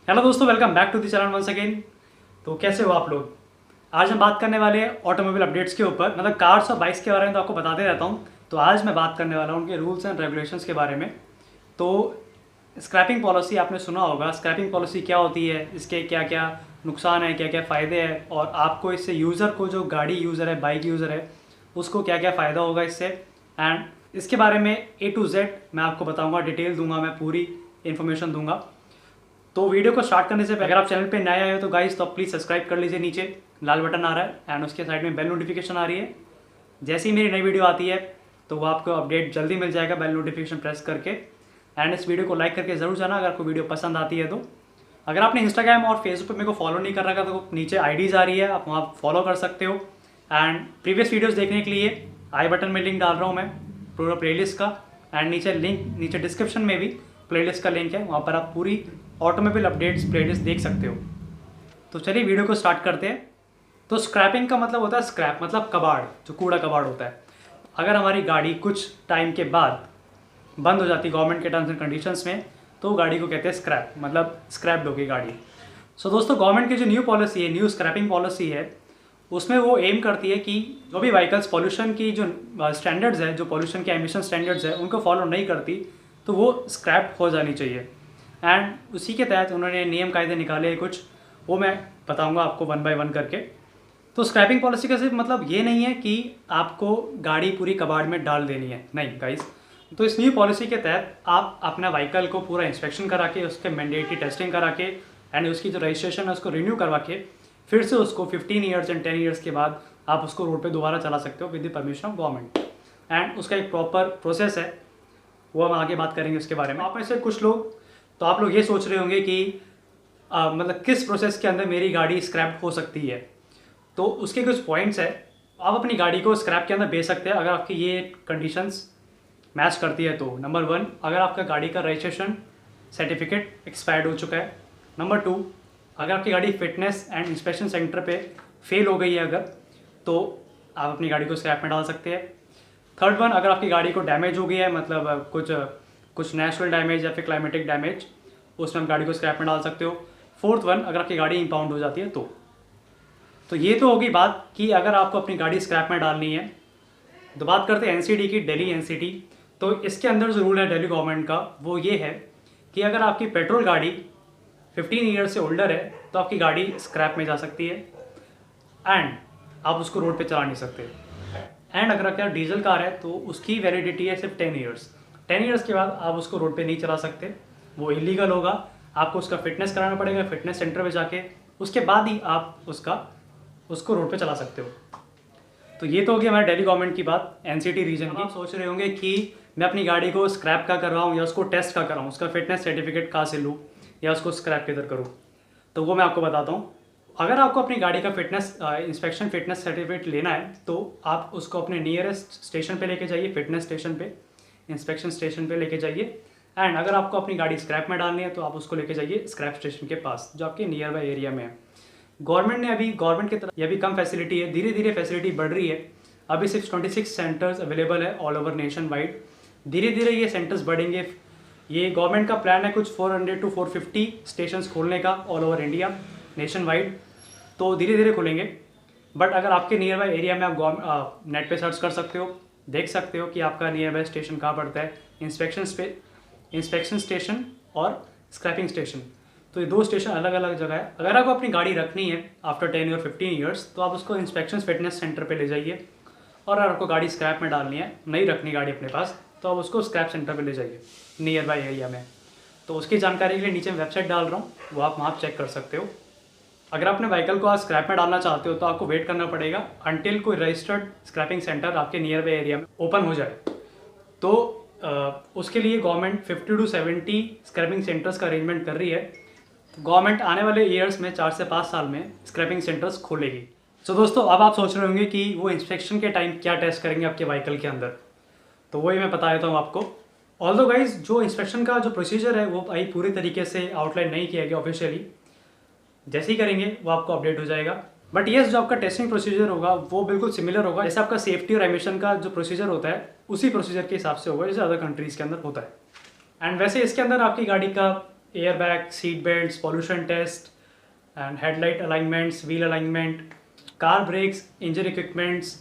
Hello दोस्तों, welcome back to the channel once again. तो कैसे हो आप लोग। आज हम बात करने वाले हैं ऑटोमोबाइल अपडेट्स के ऊपर। मतलब कार्स और बाइक्स के बारे में तो आपको बताते रहता हूँ। तो आज मैं बात करने वाला हूँ उनके रूल्स एंड रेगुलेशंस के बारे में। तो स्क्रैपिंग पॉलिसी आपने सुना होगा। स्क्रैपिंग पॉलिसी क्या होती है, इसके क्या क्या नुकसान है, क्या क्या फ़ायदे हैं, और आपको इससे यूज़र को, जो गाड़ी यूज़र है, बाइक यूज़र है, उसको क्या क्या फ़ायदा होगा इससे। एंड इसके बारे में A to Z मैं आपको बताऊँगा, डिटेल दूंगा, मैं पूरी इन्फॉर्मेशन दूंगा। तो वीडियो को स्टार्ट करने से पहले अगर आप चैनल पे नए आए हो तो गाइस तो प्लीज़ सब्सक्राइब कर लीजिए। नीचे लाल बटन आ रहा है एंड उसके साइड में बेल नोटिफिकेशन आ रही है। जैसे ही मेरी नई वीडियो आती है तो वो आपको अपडेट जल्दी मिल जाएगा बेल नोटिफिकेशन प्रेस करके। एंड इस वीडियो को लाइक करके ज़रूर जाना अगर आपको वीडियो पसंद आती है तो। अगर आपने इंस्टाग्राम और फेसबुक पर मेरे को फॉलो नहीं कर रखा तो नीचे आईडीज़ आ रही है, आप वहाँ फॉलो कर सकते हो। एंड प्रीवियस वीडियोज़ देखने के लिए आई बटन में लिंक डाल रहा हूँ मैं पूरा प्लेलिस्ट का। एंड नीचे डिस्क्रिप्शन में भी प्लेलिस्ट का लिंक है, वहाँ पर आप पूरी ऑटोमोबाइल अपडेट्स प्लेलिस्ट देख सकते हो। तो चलिए वीडियो को स्टार्ट करते हैं। तो स्क्रैपिंग का मतलब होता है, स्क्रैप मतलब कबाड़, जो कूड़ा कबाड़ होता है। अगर हमारी गाड़ी कुछ टाइम के बाद बंद हो जाती है गवर्नमेंट के टर्म्स एंड कंडीशंस में, तो गाड़ी को कहते हैं स्क्रैप, मतलब स्क्रैप्ड होगी गाड़ी। सो दोस्तों, गवर्नमेंट की जो न्यू पॉलिसी है, न्यू स्क्रैपिंग पॉलिसी है, उसमें वो एम करती है कि जो भी व्हीकल्स पॉल्यूशन की जो स्टैंडर्ड्स है, जो पॉल्यूशन के एमिशन स्टैंडर्ड्स है, उनको फॉलो नहीं करती तो वो स्क्रैप हो जानी चाहिए। एंड उसी के तहत उन्होंने नियम कायदे निकाले हैं कुछ, वो मैं बताऊंगा आपको वन बाय वन करके। तो स्क्रैपिंग पॉलिसी का सिर्फ मतलब ये नहीं है कि आपको गाड़ी पूरी कबाड़ में डाल देनी है, नहीं गाइस। तो इस न्यू पॉलिसी के तहत आप अपना व्हीकल को पूरा इंस्पेक्शन करा के, उसके मैंडेटरी टेस्टिंग करा के, एंड उसकी जो रजिस्ट्रेशन है उसको रिन्यू करवा के, फिर से उसको 15 ईयर्स एंड 10 ईयर्स के बाद आप उसको रोड पे दोबारा चला सकते हो with the permission of government. And उसका एक प्रॉपर प्रोसेस है, वो हम आगे बात करेंगे उसके बारे में। आप में से कुछ लोग, तो आप लोग ये सोच रहे होंगे कि मतलब किस प्रोसेस के अंदर मेरी गाड़ी स्क्रैप हो सकती है। तो उसके कुछ पॉइंट्स है। आप अपनी गाड़ी को स्क्रैप के अंदर बेच सकते हैं अगर आपकी ये कंडीशंस मैच करती है तो। नंबर 1, अगर आपका गाड़ी का रजिस्ट्रेशन सर्टिफिकेट एक्सपायर्ड हो चुका है। नंबर 2, अगर आपकी गाड़ी फिटनेस एंड इंस्पेक्शन सेंटर पे फेल हो गई है अगर, तो आप अपनी गाड़ी को स्क्रैप में डाल सकते हैं। थर्ड वन, अगर आपकी गाड़ी को डैमेज हो गया है, मतलब कुछ नेचुरल डैमेज या फिर क्लाइमेटिक डैमेज, उसमें आप गाड़ी को स्क्रैप में डाल सकते हो। फोर्थ वन, अगर आपकी गाड़ी इंपाउंड हो जाती है तो ये तो होगी बात कि अगर आपको अपनी गाड़ी स्क्रैप में डालनी है। तो बात करते हैं एनसीडी की, दिल्ली एनसीडी। तो इसके अंदर जो रूल है दिल्ली गवर्नमेंट का, वो ये है कि अगर आपकी पेट्रोल गाड़ी 15 ईयर से ओल्डर है तो आपकी गाड़ी स्क्रैप में जा सकती है एंड आप उसको रोड पे चला नहीं सकते। एंड अगर आपका डीजल कार है तो उसकी वैलिडिटी है सिर्फ 10 ईयर्स। 10 ईयर्स के बाद आप उसको रोड पे नहीं चला सकते, वो इलीगल होगा। आपको उसका फिटनेस कराना पड़ेगा फिटनेस सेंटर पे जाके, उसके बाद ही आप उसको रोड पे चला सकते हो। तो ये तो हो गया हमारे दिल्ली गवर्नमेंट की बात, एनसीटी रीजन की। आप सोच रहे होंगे कि मैं अपनी गाड़ी को स्क्रैप का करवाऊँ या उसको टेस्ट का कराऊँ, उसका फिटनेस सर्टिफिकेट कहाँ से लूँ या उसको स्क्रैप किधर करूँ। तो वो मैं आपको बताता हूँ। अगर आपको अपनी गाड़ी का फिटनेस इंस्पेक्शन फिटनेस सर्टिफिकेट लेना है तो आप उसको अपने नियरेस्ट स्टेशन पे लेके जाइए, फिटनेस स्टेशन पे, इंस्पेक्शन स्टेशन पे लेके जाइए। एंड अगर आपको अपनी गाड़ी स्क्रैप में डालनी है तो आप उसको लेके जाइए स्क्रैप स्टेशन के पास जो आपके नियर बाई एरिया में है। गवर्नमेंट की तरफ ये भी कम फैसिलिटी है, धीरे धीरे फैसिलिटी बढ़ रही है। अभी सिर्फ 26 सेंटर्स अवेलेबल है ऑल ओवर नेशन वाइड। धीरे धीरे ये सेंटर्स बढ़ेंगे। ये गवर्नमेंट का प्लान है कुछ 400 to 450 स्टेशन खोलने का all over India nation wide. तो धीरे धीरे खुलेंगे। बट अगर आपके नियर बाई एरिया में आप नेट पे सर्च कर सकते हो, देख सकते हो कि आपका नियर बाई स्टेशन कहाँ पड़ता है, इंस्पेक्शन स्टेशन और स्क्रैपिंग स्टेशन। तो ये दो स्टेशन अलग अलग जगह है। अगर आपको अपनी गाड़ी रखनी है आफ्टर 10 और 15 ईयर्स तो आप उसको इंस्पेक्शन फिटनेस सेंटर पे ले जाइए। और अगर आपको गाड़ी स्क्रैप में डालनी है, नहीं रखनी गाड़ी अपने पास, तो आप उसको स्क्रैप सेंटर पे ले जाइए नियर बाई एरिया में। तो उसकी जानकारी के लिए नीचे वेबसाइट डाल रहा हूँ, वो आप वहाँ चेक कर सकते हो। अगर अपने व्हीकल को आज स्क्रैप में डालना चाहते हो तो आपको वेट करना पड़ेगा अंटिल कोई रजिस्टर्ड स्क्रैपिंग सेंटर आपके नियर बाई एरिया में ओपन हो जाए। तो उसके लिए गवर्नमेंट 50 to 70 स्क्रैपिंग सेंटर्स का अरेंजमेंट कर रही है। गवर्नमेंट आने वाले ईयर्स में 4 से 5 साल में स्क्रैपिंग सेंटर्स खोलेगी। सो दोस्तों, अब आप सोच रहे होंगे कि वो इंस्पेक्शन के टाइम क्या टेस्ट करेंगे आपके व्हीकल के अंदर, तो वही मैं बता देता हूँ आपको। ऑल्दो गाइज, जो इंस्पेक्शन का जो प्रोसीजर है वो भाई पूरी तरीके से आउटलाइन नहीं किया गया ऑफिशियली। जैसे ही करेंगे वो आपको अपडेट हो जाएगा। बट येस, जो आपका टेस्टिंग प्रोसीजर होगा वो बिल्कुल सिमिलर होगा जैसे आपका सेफ्टी और एमिशन का जो प्रोसीजर होता है, उसी प्रोसीजर के हिसाब से होगा जैसे अदर कंट्रीज़ के अंदर होता है। एंड वैसे इसके अंदर आपकी गाड़ी का air bag, seat belt, pollution test and headlight alignments, wheel alignment, car brakes, engine equipments,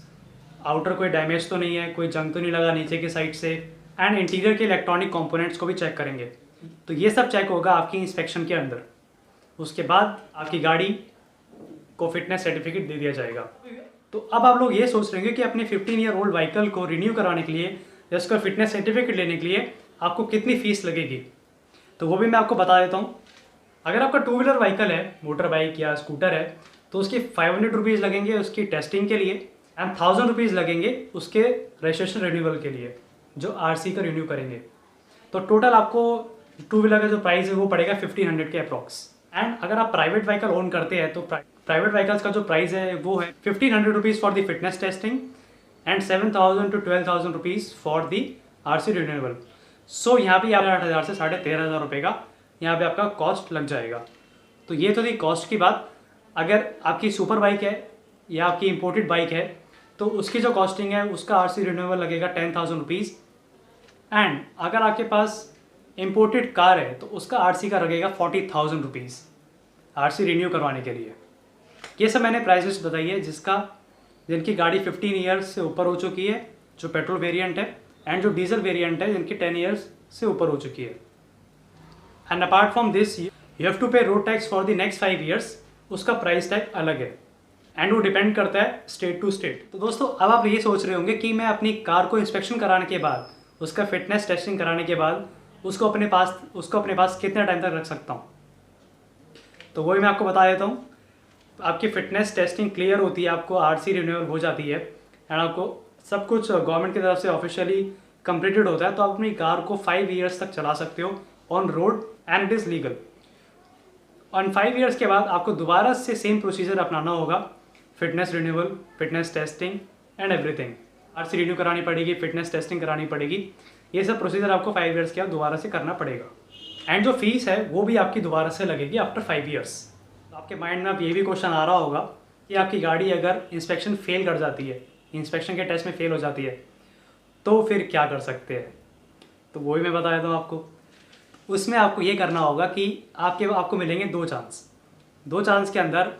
outer कोई डैमेज तो नहीं है, कोई जंग तो नहीं लगा नीचे की साइड से, एंड इंटीरियर के इलेक्ट्रॉनिक कंपोनेंट्स को भी चेक करेंगे। तो ये सब चेक होगा आपकी इंस्पेक्शन के अंदर। उसके बाद आपकी गाड़ी को फिटनेस सर्टिफिकेट दे दिया जाएगा। तो अब आप लोग ये सोच रहे हैं कि अपने 15 ईयर ओल्ड व्हीकल को रिन्यू कराने के लिए या उसका फिटनेस सर्टिफिकेट लेने के लिए आपको कितनी फ़ीस लगेगी, तो वो भी मैं आपको बता देता हूँ। अगर आपका 2 व्हीलर व्हीकल है, मोटर बाइक या स्कूटर है, तो उसकी 500 रुपीज़ लगेंगे उसकी टेस्टिंग के लिए एंड 1000 रुपीज़ लगेंगे उसके रजिस्ट्रेशन रिन्यूअल के लिए, जो आरसी का रिन्यू करेंगे। तो टोटल आपको 2 व्हीलर का जो प्राइस है वो पड़ेगा 1500 के अप्रॉक्स। एंड अगर आप प्राइवेट व्हीकल ओन करते हैं तो प्राइवेट व्हीकल्स का जो प्राइस है वो है 1500 rupees for the fitness testing and 7000 to 12,000 rupees for the RC renewal. So यहाँ पे 8,000 से 13,500 रुपये का यहाँ पे आपका कॉस्ट लग जाएगा। तो ये तो थी कॉस्ट की बात। अगर आपकी सुपर बाइक है या आपकी इम्पोर्टेड बाइक है तो उसकी जो कॉस्टिंग है उसका आरसी रिन्यूअल लगेगा 10,000 रुपीज़। एंड अगर आपके पास इम्पोर्टेड कार है तो उसका आरसी का लगेगा 40,000 रुपीज़ आरसी रिन्यू करवाने के लिए। ये सब मैंने प्राइसेस बताई है जिनकी गाड़ी 15 ईयर्स से ऊपर हो चुकी है, जो पेट्रोल वेरिएंट है, एंड जो डीजल वेरिएंट है जिनकी 10 ईयर्स से ऊपर हो चुकी है। And apart from this you have to pay road tax for the next 5 years, उसका प्राइस टैग अलग है एंड वो डिपेंड करता है स्टेट टू स्टेट। तो दोस्तों अब आप ये सोच रहे होंगे कि मैं अपनी कार को इंस्पेक्शन कराने के बाद, उसका फिटनेस टेस्टिंग कराने के बाद उसको अपने पास कितने टाइम तक रख सकता हूँ। तो वही मैं आपको बता देता हूँ। आपकी फिटनेस टेस्टिंग क्लियर होती है, आपको आरसी रिन्यूअल हो जाती है एंड आपको सब कुछ गवर्नमेंट की तरफ से ऑफिशियली कंप्लीटेड होता है, तो आप अपनी कार को 5 ईयर्स तक चला सकते हो on road and it is legal. On 5 years के बाद आपको दोबारा से सेम प्रोसीजर अपनाना होगा, fitness renewal, fitness testing and everything. RC renew करानी पड़ेगी, फिटनेस टेस्टिंग करानी पड़ेगी, ये सब प्रोसीजर आपको 5 ईयर्स के बाद दोबारा से करना पड़ेगा। एंड जो फीस है वो भी आपकी दोबारा से लगेगी आफ्टर 5 ईयर्स। तो आपके माइंड में अब ये भी क्वेश्चन आ रहा होगा कि आपकी गाड़ी अगर इंस्पेक्शन फेल कर जाती है, इंस्पेक्शन के टेस्ट में फेल हो जाती है, तो फिर क्या कर सकते हैं। तो वो भी मैं बता देता हूँ आपको। उसमें आपको ये करना होगा कि आपको मिलेंगे 2 चांस के अंदर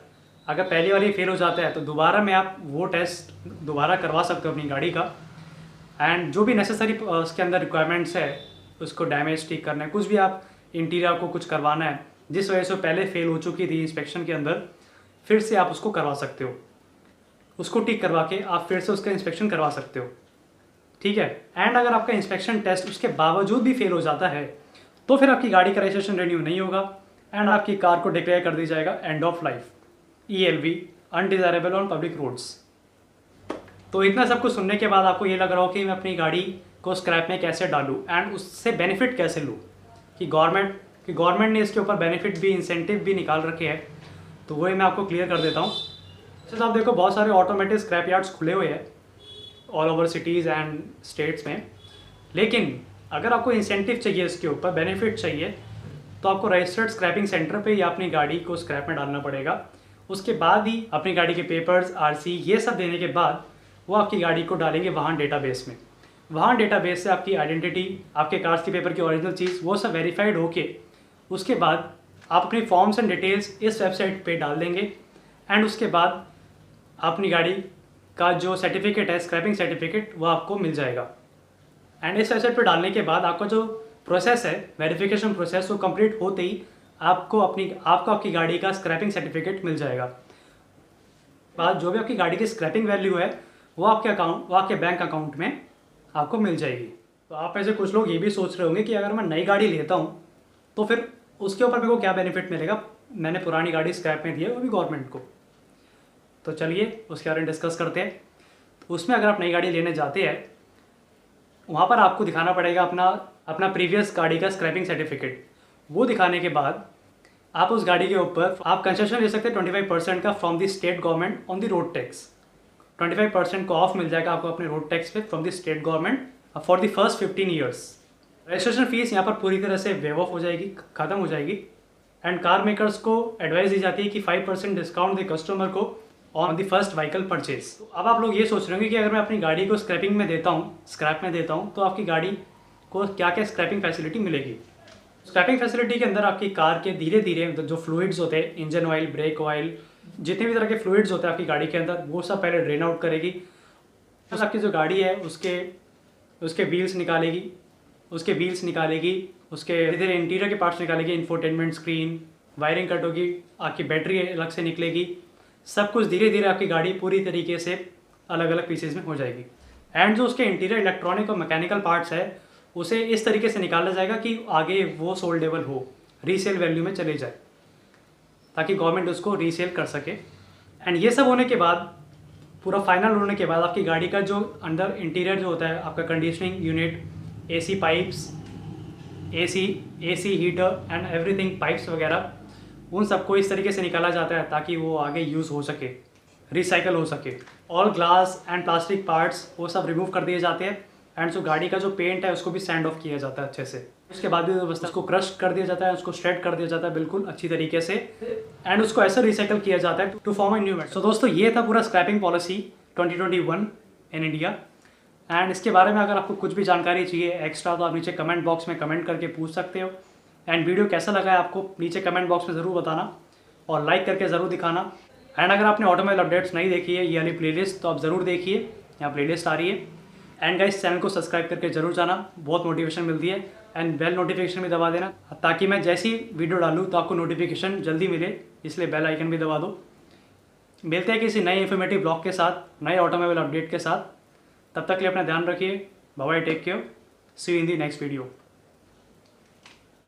अगर पहली वाली फेल हो जाता है तो दोबारा में आप वो टेस्ट दोबारा करवा सकते हो अपनी गाड़ी का। एंड जो भी नेसेसरी उसके अंदर रिक्वायरमेंट्स है, उसको डैमेज ठीक करना है, कुछ भी आप इंटीरियर को कुछ करवाना है जिस वजह से पहले फेल हो चुकी थी इंस्पेक्शन के अंदर, फिर से आप उसको करवा सकते हो। उसको ठीक करवा के आप फिर से उसका इंस्पेक्शन करवा सकते हो, ठीक है। एंड अगर आपका इंस्पेक्शन टेस्ट उसके बावजूद भी फेल हो जाता है तो फिर आपकी गाड़ी का रजिस्ट्रेशन रिन्यू नहीं होगा एंड आपकी कार को डिक्लेयर कर दी जाएगा end of life, ELV, undesirable on public roads. तो इतना सब कुछ सुनने के बाद आपको ये लग रहा हो कि मैं अपनी गाड़ी को स्क्रैप में कैसे डालूँ एंड उससे बेनिफिट कैसे लूँ, कि गवर्नमेंट ने इसके ऊपर बेनिफिट भी, इंसेंटिव भी निकाल रखे हैं। तो वही मैं आपको क्लियर कर देता हूँ। जैसे आप देखो बहुत सारे ऑटोमेटिक स्क्रैप यार्ड्स खुले हुए हैं all over cities and states में, लेकिन अगर आपको इंसेंटिव चाहिए, इसके ऊपर बेनिफिट चाहिए, तो आपको रजिस्टर्ड स्क्रैपिंग सेंटर पे या अपनी गाड़ी को स्क्रैप में डालना पड़ेगा। उसके बाद ही अपनी गाड़ी के पेपर्स, आरसी, ये सब देने के बाद वो आपकी गाड़ी को डालेंगे वाहन डेटाबेस में। वाहन डेटाबेस से आपकी आइडेंटिटी, आपके कार्स के पेपर की ओरिजिनल चीज़, वो सब वेरीफाइड होके उसके बाद आप अपनी फॉर्म्स एंड डिटेल्स इस वेबसाइट पे डाल देंगे एंड उसके बाद अपनी गाड़ी का जो सर्टिफिकेट है, स्क्रैपिंग सर्टिफिकेट, वो आपको मिल जाएगा। एंड इस वेबसाइट पे डालने के बाद आपका जो प्रोसेस है, वेरिफिकेशन प्रोसेस, वो कंप्लीट होते ही आपको आपकी गाड़ी का स्क्रैपिंग सर्टिफिकेट मिल जाएगा। बाद जो भी आपकी गाड़ी की स्क्रैपिंग वैल्यू है वो आपके बैंक अकाउंट में आपको मिल जाएगी। तो आप ऐसे कुछ लोग ये भी सोच रहे होंगे कि अगर मैं नई गाड़ी लेता हूँ तो फिर उसके ऊपर मेरे को क्या बेनिफिट मिलेगा, मैंने पुरानी गाड़ी स्क्रैप में दी है, वो भी गवर्नमेंट को। तो चलिए उसके बारे में डिस्कस करते हैं। तो उसमें अगर आप नई गाड़ी लेने जाते हैं, वहाँ पर आपको दिखाना पड़ेगा अपना प्रीवियस गाड़ी का स्क्रैपिंग सर्टिफिकेट। वो दिखाने के बाद आप उस गाड़ी के ऊपर आप कंसेशन ले सकते हैं 25% का from the state government on the road tax. 25% का ऑफ मिल जाएगा आपको अपने रोड टैक्स पे from the state government for the first 15 years. Registration fees यहाँ पर पूरी तरह से वेव ऑफ हो जाएगी, ख़त्म हो जाएगी। एंड कार मेकर्स को एडवाइस दी जाती है कि 5% डिस्काउंट द कस्टमर को on the first vehicle purchase. तो अब आप लोग ये सोच रहे होंगे कि अगर मैं अपनी गाड़ी को स्क्रैप में देता हूँ तो आपकी गाड़ी को क्या क्या स्क्रैपिंग फैसिलिटी मिलेगी। स्क्रैपिंग फैसिलिटी के अंदर आपकी कार के धीरे धीरे जो फ्लूइड्स होते हैं, इंजन ऑयल, ब्रेक ऑयल, जितने भी तरह के फ्लूइड्स होते हैं आपकी गाड़ी के अंदर, वो सब पहले ड्रेन आउट करेगी। फिर आपकी जो गाड़ी है उसके व्हील्स निकालेगी, उसके धीरे धीरे इंटीरियर के पार्ट्स निकालेगी, इंफोटेनमेंट स्क्रीन, वायरिंग कट होगी, आपकी बैटरी अलग से निकलेगी। सब कुछ धीरे धीरे आपकी गाड़ी पूरी तरीके से अलग अलग पीसेज में हो जाएगी। एंड जो उसके इंटीरियर इलेक्ट्रॉनिक और मैकेनिकल पार्ट्स है उसे इस तरीके से निकाला जाएगा कि आगे वो सोल्डेबल हो, रीसेल वैल्यू में चले जाए, ताकि गवर्नमेंट उसको रीसेल कर सके। एंड ये सब होने के बाद, पूरा फाइनल होने के बाद, आपकी गाड़ी का जो अंदर इंटीरियर जो होता है, आपका conditioning unit, AC pipes, AC heater and everything, pipes वगैरह, उन सबको इस तरीके से निकाला जाता है ताकि वो आगे यूज़ हो सके, रिसाइकल हो सके। All glass and plastic parts वो सब रिमूव कर दिए जाते हैं। एंड जो गाड़ी का जो पेंट है उसको भी सैंड ऑफ किया जाता है अच्छे से। उसके बाद भी बस उसको क्रश कर दिया जाता है, उसको श्रेड कर दिया जाता है बिल्कुल अच्छी तरीके से, एंड उसको ऐसे रिसाइकल किया जाता है to form a new metal. So दोस्तों, ये था पूरा scrapping policy 2021 in India. And इसके बारे में अगर आपको कुछ भी जानकारी चाहिए एक्स्ट्रा, तो आप नीचे कमेंट बॉक्स में कमेंट करके पूछ सकते हो। एंड वीडियो कैसा लगा है आपको नीचे कमेंट बॉक्स में ज़रूर बताना और लाइक करके ज़रूर दिखाना। एंड अगर आपने ऑटोमोबाइल अपडेट्स नहीं देखी है ये वाली प्लेलिस्ट, तो आप ज़रूर देखिए, यहाँ प्लेलिस्ट आ रही है। एंड गाइस, चैनल को सब्सक्राइब करके ज़रूर जाना, बहुत मोटिवेशन मिलती है। एंड बेल नोटिफिकेशन भी दबा देना ताकि मैं जैसी वीडियो डालूँ तो आपको नोटिफिकेशन जल्दी मिले, इसलिए बेल आइकन भी दबा दो। मिलते हैं किसी नए इन्फॉर्मेटिव ब्लॉग के साथ, नए ऑटोमोबाइल अपडेट के साथ। तब तक के लिए अपना ध्यान रखिए। Bye bye, take care, see you in the next video.